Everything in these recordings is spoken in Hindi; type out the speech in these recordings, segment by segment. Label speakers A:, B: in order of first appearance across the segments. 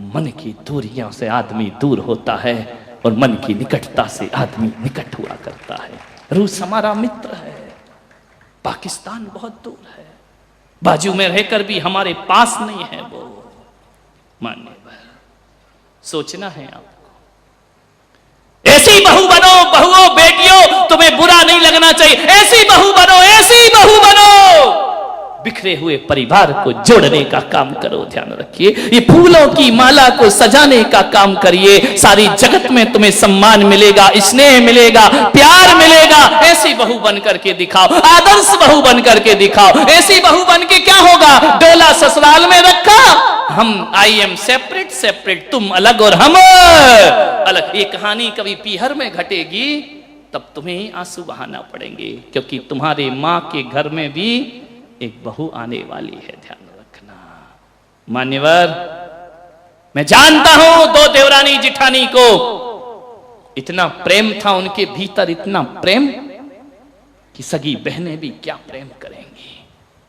A: मन की दूरियों से आदमी दूर होता है और मन की निकटता से आदमी निकट हुआ करता है। रूस हमारा मित्र है, पाकिस्तान बहुत दूर है, बाजू में रहकर भी हमारे पास नहीं है वो। मान्यवर सोचना है आपको, ऐसी बहू बनो, बहुओं बेटियों तुम्हें बुरा नहीं लगना चाहिए, ऐसी बहू बनो, ऐसी बहू बनो, बिखरे हुए परिवार को जोड़ने का काम करो। ध्यान रखिए, ये फूलों की माला को सजाने का काम करिए, सारी जगत में तुम्हें सम्मान मिलेगा, स्नेह मिलेगा, प्यार मिलेगा। ऐसी बहू बन करके दिखाओ, आदर्श बहू बन करके दिखाओ। ऐसी बहू बन के क्या होगा, डोला ससुराल में रखा, हम आई एम सेपरेट सेपरेट, तुम अलग और हम अलग। ये कहानी कभी पीहर में घटेगी तब तुम्हें आंसू बहाना पड़ेंगे, क्योंकि तुम्हारे मां के घर में भी एक बहू आने वाली है। ध्यान रखना मान्यवर, मैं जानता हूं दो देवरानी जिठानी को इतना प्रेम था उनके भीतर, इतना प्रेम कि सगी बहनें भी क्या प्रेम करेंगी,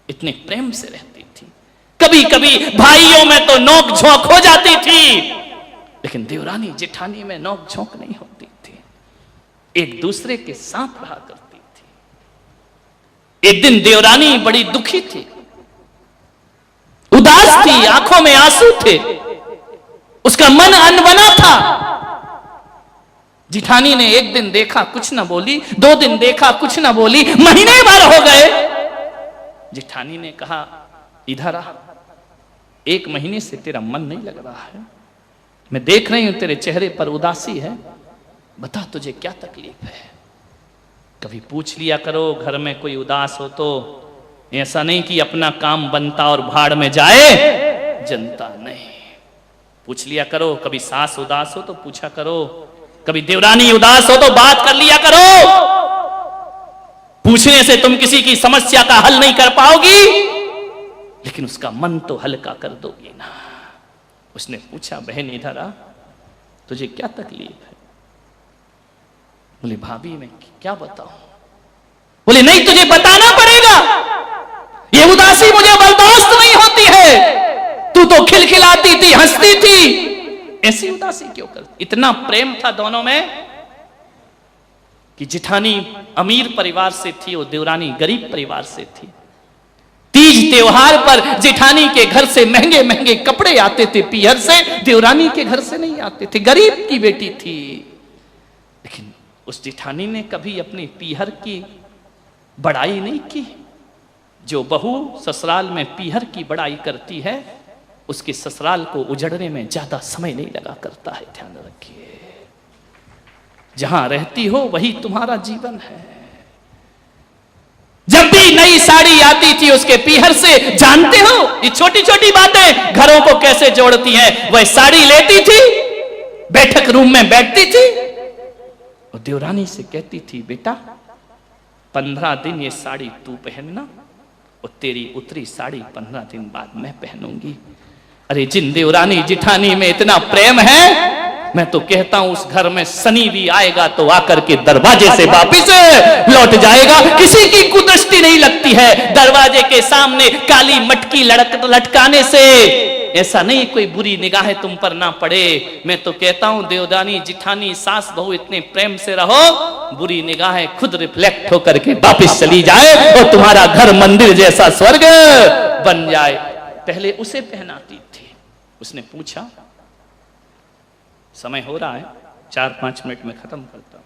A: इतने प्रेम से रहती थी। कभी कभी भाइयों में तो नोक झोंक हो जाती थी, लेकिन देवरानी जिठानी में नोक झोंक नहीं होती थी, एक दूसरे के साथ रहा करती। एक दिन देवरानी बड़ी दुखी थी, उदास थी, आंखों में आंसू थे, उसका मन अनबना था। जिठानी ने एक दिन देखा कुछ ना बोली, 2 दिन देखा कुछ ना बोली, महीने भर हो गए। जिठानी ने कहा इधर आ, 1 महीने से तेरा मन नहीं लग रहा है, मैं देख रही हूं तेरे चेहरे पर उदासी है, बता तुझे क्या तकलीफ है। कभी पूछ लिया करो, घर में कोई उदास हो तो ऐसा नहीं कि अपना काम बनता और भाड़ में जाए जनता नहीं। पूछ लिया करो, कभी सास उदास हो तो पूछा करो, कभी देवरानी उदास हो तो बात कर लिया करो। पूछने से तुम किसी की समस्या का हल नहीं कर पाओगी, लेकिन उसका मन तो हल्का कर दोगी ना। उसने पूछा बहन इधर आ, तुझे क्या तकलीफ है। बोले भाभी मैं क्या बताऊं। बोले नहीं तुझे बताना पड़ेगा, ये उदासी मुझे बर्दाश्त नहीं होती है। तू तो खिलखिलाती थी, हंसती थी, ऐसी उदासी क्यों करती। इतना प्रेम था दोनों में कि जिठानी अमीर परिवार से थी और देवरानी गरीब परिवार से थी। तीज त्योहार पर जिठानी के घर से महंगे महंगे कपड़े आते थे पीहर से, देवरानी के घर से नहीं आते थे, गरीब की बेटी थी। लेकिन उस जिठानी ने कभी अपनी पीहर की बड़ाई नहीं की। जो बहू ससुराल में पीहर की बड़ाई करती है, उसके ससुराल को उजड़ने में ज्यादा समय नहीं लगा करता है। ध्यान रखिए, जहां रहती हो वही तुम्हारा जीवन है। जब भी नई साड़ी आती थी उसके पीहर से, जानते हो ये छोटी छोटी बातें घरों को कैसे जोड़ती हैं। वह साड़ी लेती थी, बैठक रूम में बैठती थी और देवरानी से कहती थी बेटा 15 दिन ये साड़ी तू पहनना और तेरी उतरी साड़ी 15 दिन बाद मैं पहनूंगी। अरे जिन देवरानी जिठानी में इतना प्रेम है, मैं तो कहता हूं उस घर में शनि भी आएगा तो आकर के दरवाजे से वापिस लौट जाएगा। किसी की कुदृष्टि नहीं लगती है दरवाजे के सामने काली मटकी लटकाने से। ऐसा नहीं कोई बुरी निगाहें तुम पर ना पड़े। मैं तो कहता हूं देवरानी जिठानी सास बहू इतने प्रेम से रहो, बुरी निगाहें खुद रिफ्लेक्ट होकर के वापिस चली जाए और तुम्हारा घर मंदिर जैसा स्वर्ग बन जाए। पहले उसे पहनाती थी। उसने पूछा, समय हो रहा है 4-5 मिनट में खत्म करता हूं।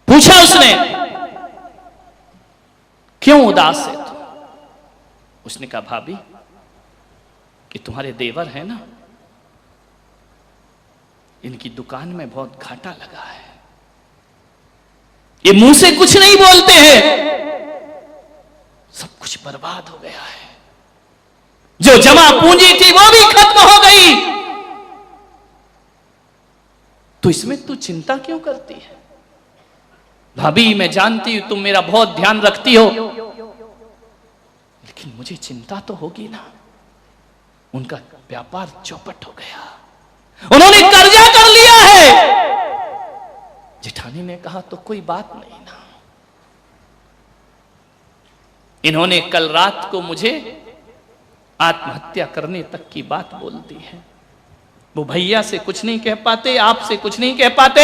A: पूछा उसने क्यों उदास है तू। उसने कहा भाभी कि तुम्हारे देवर है ना, इनकी दुकान में बहुत घाटा लगा है, ये मुंह से कुछ नहीं बोलते हैं, सब कुछ बर्बाद हो गया है, जो जमा पूंजी थी वो भी खत्म हो गई, तो इसमें तू चिंता क्यों करती है। भाभी मैं जानती हूं तुम मेरा बहुत ध्यान रखती हो, लेकिन मुझे चिंता तो होगी ना। उनका व्यापार चौपट हो गया, उन्होंने कर्जा कर लिया है। जेठानी ने कहा तो कोई बात नहीं ना। इन्होंने कल रात को मुझे आत्महत्या करने तक की बात बोलती है। वो भैया से कुछ नहीं कह पाते, आपसे कुछ नहीं कह पाते।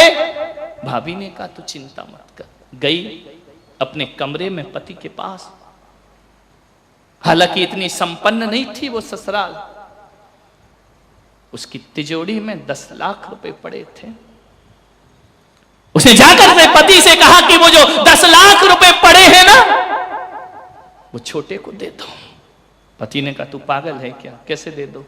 A: भाभी ने कहा तू चिंता मत कर। गई अपने कमरे में पति के पास। हालांकि इतनी संपन्न नहीं थी वो ससुराल, उसकी तिजोरी में 10 लाख रुपए पड़े थे। उसने जाकर अपने पति से कहा कि वो जो 10 लाख रुपए पड़े हैं ना, वो छोटे को दे दो। पति ने कहा तू पागल है क्या, कैसे दे दो?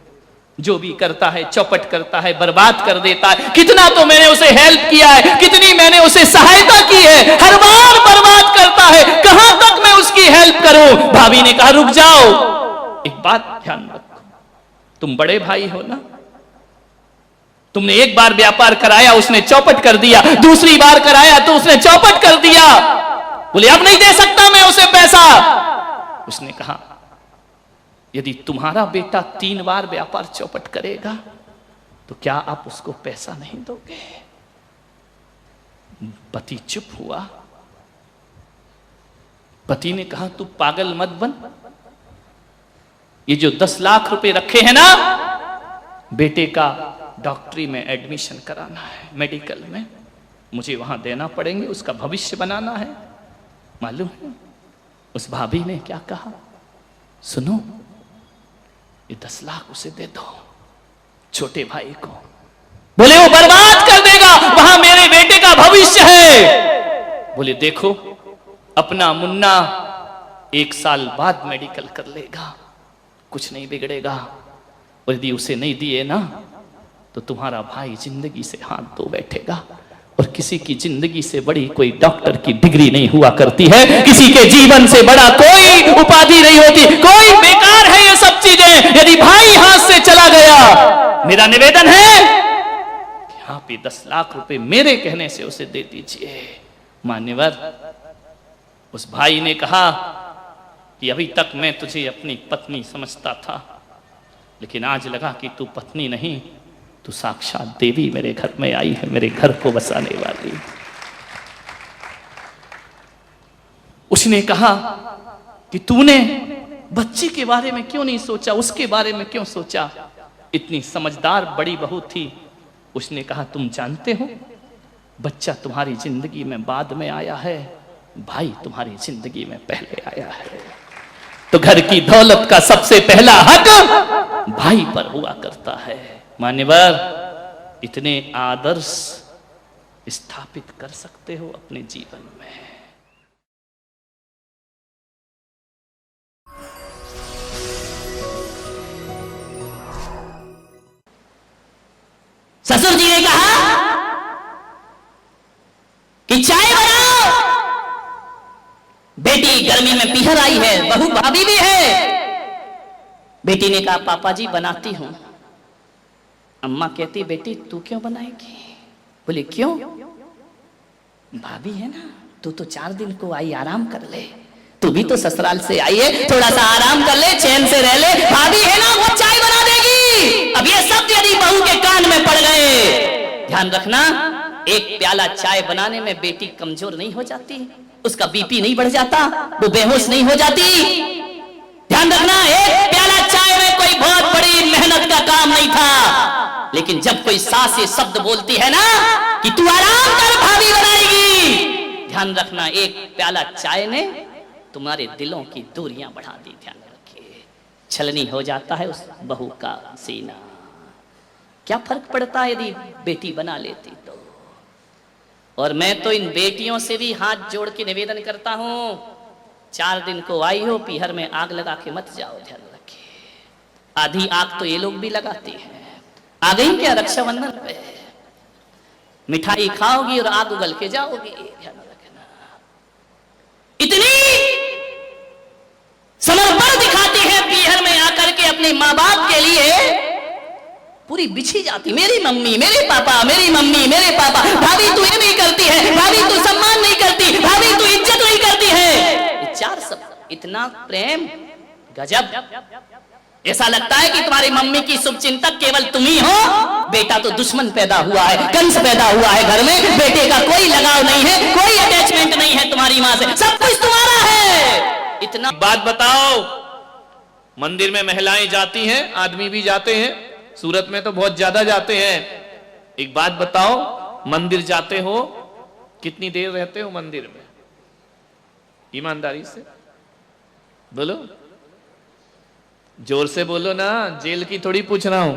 A: जो भी करता है चौपट करता है, बर्बाद कर देता है। कितना तो मैंने उसे हेल्प किया है, कितनी मैंने उसे सहायता की है, हर बार बर्बाद करता है, कहां तक मैं उसकी हेल्प करूं? भाभी ने कहा रुक जाओ, एक बात ध्यान रखो, तुम बड़े भाई हो ना, तुमने एक बार व्यापार कराया उसने चौपट कर दिया, दूसरी बार कराया तो उसने चौपट कर दिया। बोले अब नहीं दे सकता मैं उसे पैसा। उसने कहा यदि तुम्हारा बेटा 3 बार व्यापार चौपट करेगा तो क्या आप उसको पैसा नहीं दोगे? पति चुप हुआ। पति ने कहा तू पागल मत बन, ये जो 10 लाख रुपए रखे हैं ना, बेटे का डॉक्टरी में एडमिशन कराना है, मेडिकल में, मुझे वहां देना पड़ेंगे, उसका भविष्य बनाना है। मालूम है उस भाभी ने क्या कहा? सुनो, ये 10 लाख उसे दे दो, छोटे भाई को। बोले वो बर्बाद कर देगा, वहां मेरे बेटे का भविष्य है। बोले देखो अपना मुन्ना 1 साल बाद मेडिकल कर लेगा, कुछ नहीं बिगड़ेगा, और यदि उसे नहीं दिए ना तो तुम्हारा भाई जिंदगी से हाथ धो बैठेगा। और किसी की जिंदगी से बड़ी कोई डॉक्टर की डिग्री नहीं हुआ करती है, किसी के जीवन से बड़ा कोई उपाधि नहीं होती, कोई बेकार है ये सब चीजें। यदि भाई हाथ से चला गया, मेरा निवेदन है यहाँ पे 10 लाख रुपए मेरे कहने से उसे दे दीजिए। मान्यवर, उस भाई ने कहा कि अभी तक मैं तुझे अपनी पत्नी समझता था, लेकिन आज लगा कि तू पत्नी नहीं, तू साक्षात देवी मेरे घर में आई है, मेरे घर को बसाने वाली। उसने कहा कि तूने बच्ची के बारे में क्यों नहीं सोचा, उसके बारे में क्यों सोचा? इतनी समझदार बड़ी बहू थी। उसने कहा तुम जानते हो बच्चा तुम्हारी जिंदगी में बाद में आया है, भाई तुम्हारी जिंदगी में पहले आया है। तो घर की दौलत का सबसे पहला हक भाई पर हुआ करता है। मान्यवर, इतने आदर्श स्थापित कर सकते हो अपने जीवन में।
B: ससुर जी ने कहा कि चाय बनाओ। बेटी गर्मी में पीहर आई है, बहू भाभी भी है। बेटी ने कहा पापा जी बनाती हूं। अम्मा कहती बेटी तू क्यों बनाएगी? बोले क्यों? भाभी है ना, तू तो 4 दिन को आई, आराम कर ले। तू भी तो ससुराल से आई है, थोड़ा सा आराम कर ले, चैन से रह ले। भाभी है ना, वो चाय बना देगी। अब ये सब यदि बहू के कान में पड़ गए, ध्यान रखना, एक प्याला चाय बनाने में बेटी कमजोर नहीं हो जाती, उसका बीपी नहीं बढ़ जाता, वो बेहोश नहीं हो जाती। ध्यान रखना, एक प्याला चाय में कोई बहुत बड़ी मेहनत का काम नहीं था। लेकिन जब कोई सास ये शब्द बोलती है ना कि तू आराम कर, भाभी बनाएगी, ध्यान रखना, एक प्याला चाय ने तुम्हारे दिलों की दूरियां बढ़ा दी। ध्यान रखिए, छलनी हो जाता है उस बहू का सीना। क्या फर्क पड़ता है यदि बेटी बना लेती तो। और मैं तो इन बेटियों से भी हाथ जोड़ के निवेदन करता हूं, 4 दिन को आई हो, पीहर में आग लगा के मत जाओ। ध्यान रखिए, आधी आग तो ये लोग भी लगाते हैं। आ गई क्या रक्षाबंधन पे, मिठाई खाओगी और आग उगल के जाओगी। ध्यान रखना, इतनी समर्पण दिखाती है पीहर में आकर के अपने माँ बाप के लिए, पूरी बिछी जाती, मेरी मम्मी मेरे पापा, मेरी मम्मी मेरे पापा। भाभी तू ये नहीं करती है, भाभी तू सम्मान नहीं करती, भाभी तू इज्जत नहीं करती है। ये 4 शब्द, इतना प्रेम, गजब। ऐसा लगता है कि तुम्हारी मम्मी की शुभचिंतक केवल तुम ही हो। बेटा तो दुश्मन पैदा हुआ है, कंस पैदा हुआ है घर में। बेटे का कोई लगाव नहीं है, कोई अटैचमेंट नहीं है तुम्हारी माँ से, सब कुछ तुम्हारा है। इतना
A: बात बताओ, मंदिर में महिलाएं जाती हैं, आदमी भी जाते हैं, सूरत में तो बहुत ज्यादा जाते हैं। एक बात बताओ, मंदिर जाते हो कितनी देर रहते हो मंदिर में? ईमानदारी से बोलो, जोर से बोलो ना, जेल की थोड़ी पूछ रहा हूं।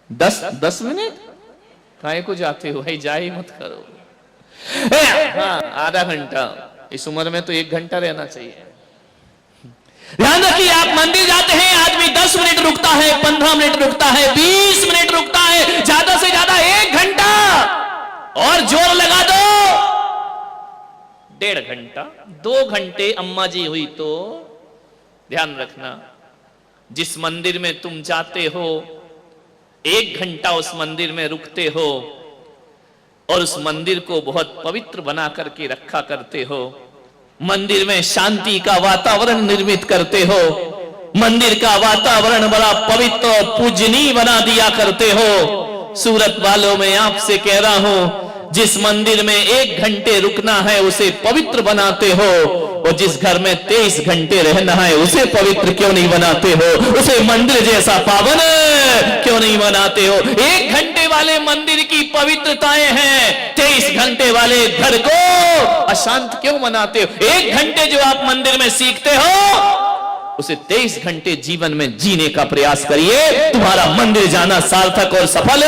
A: 10 मिनट काहे को जाते हो? भाई जा ही मत करो। हाँ, आधा घंटा, इस उम्र में तो 1 घंटा रहना चाहिए। ध्यान रखिए, आप मंदिर जाते हैं, आदमी 10 मिनट रुकता है, 15 मिनट रुकता है, 20 मिनट रुकता है, ज्यादा से ज्यादा 1 घंटा, और जोर लगा दो 1.5 घंटा, 2 घंटे अम्मा जी हुई तो। ध्यान रखना, जिस मंदिर में तुम जाते हो 1 घंटा उस मंदिर में रुकते हो और उस मंदिर को बहुत पवित्र बना करके रखा करते हो, मंदिर में शांति का वातावरण निर्मित करते हो, मंदिर का वातावरण बड़ा पवित्र और पूजनीय बना दिया करते हो। सूरत वालों में आपसे कह रहा हूं, जिस मंदिर में 1 घंटे रुकना है उसे पवित्र बनाते हो, और जिस घर में 23 घंटे रहना है उसे पवित्र क्यों नहीं बनाते हो? उसे मंदिर जैसा पावन क्यों नहीं बनाते हो? 1 घंटे वाले मंदिर की पवित्रताएं हैं, 23 घंटे वाले घर को अशांत क्यों बनाते हो? 1 घंटे जो आप मंदिर में सीखते हो उसे 23 घंटे जीवन में जीने का प्रयास करिए, तुम्हारा मंदिर जाना सार्थक और सफल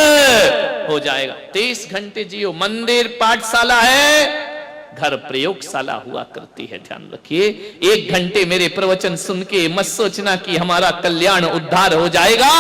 A: हो जाएगा। 23 घंटे जियो। मंदिर पाठशाला है, घर प्रयोगशाला हुआ करती है। ध्यान रखिए, 1 घंटे मेरे प्रवचन सुन के मत सोचना कि हमारा कल्याण उद्धार हो जाएगा।